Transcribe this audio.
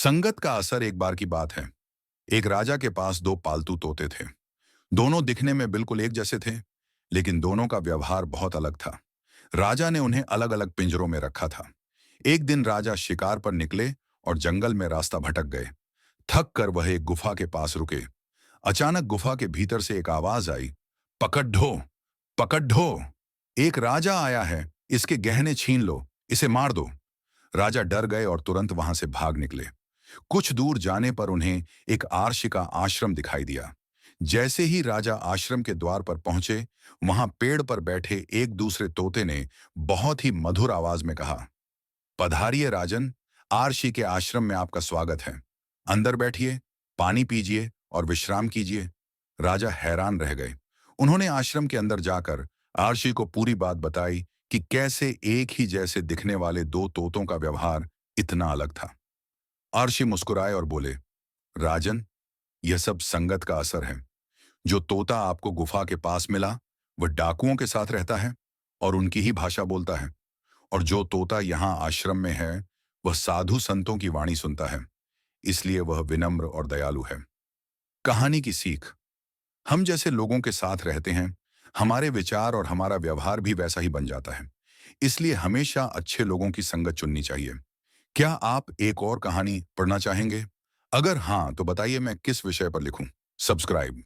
संगत का असर। एक बार की बात है। एक राजा के पास दो पालतू तोते थे। दोनों दिखने में बिल्कुल एक जैसे थे, लेकिन दोनों का व्यवहार बहुत अलग था। राजा ने उन्हें अलग अलग पिंजरों में रखा था। एक दिन राजा शिकार पर निकले और जंगल में रास्ता भटक गए। थक कर वह एक गुफा के पास रुके। अचानक गुफा के भीतर से एक आवाज आई, पकड़ ढो, पकड़ ढो। एक राजा आया है, इसके गहने छीन लो, इसे मार दो। राजा डर गए और तुरंत वहां से भाग निकले। कुछ दूर जाने पर उन्हें एक आर्षि का आश्रम दिखाई दिया। जैसे ही राजा आश्रम के द्वार पर पहुंचे, वहां पेड़ पर बैठे एक दूसरे तोते ने बहुत ही मधुर आवाज में कहा, पधारिए राजन, आर्षि के आश्रम में आपका स्वागत है। अंदर बैठिए, पानी पीजिए और विश्राम कीजिए। राजा हैरान रह गए। उन्होंने आश्रम के अंदर जाकर आर्षि को पूरी बात बताई कि कैसे एक ही जैसे दिखने वाले दो तोतों का व्यवहार इतना अलग था। आर्षि मुस्कुराए और बोले, राजन, यह सब संगत का असर है। जो तोता आपको गुफा के पास मिला, वह डाकुओं के साथ रहता है और उनकी ही भाषा बोलता है। और जो तोता यहाँ आश्रम में है, वह साधु संतों की वाणी सुनता है। इसलिए वह विनम्र और दयालु है। कहानी की सीख। हम जैसे लोगों के साथ रहते हैं, हमारे विचार और हमारा व्यवहार भी वैसा ही बन जाता है। इसलिए हमेशा अच्छे लोगों की संगत चुननी चाहिए। क्या आप एक और कहानी पढ़ना चाहेंगे? अगर हाँ, तो बताइए मैं किस विषय पर लिखूं। सब्सक्राइब।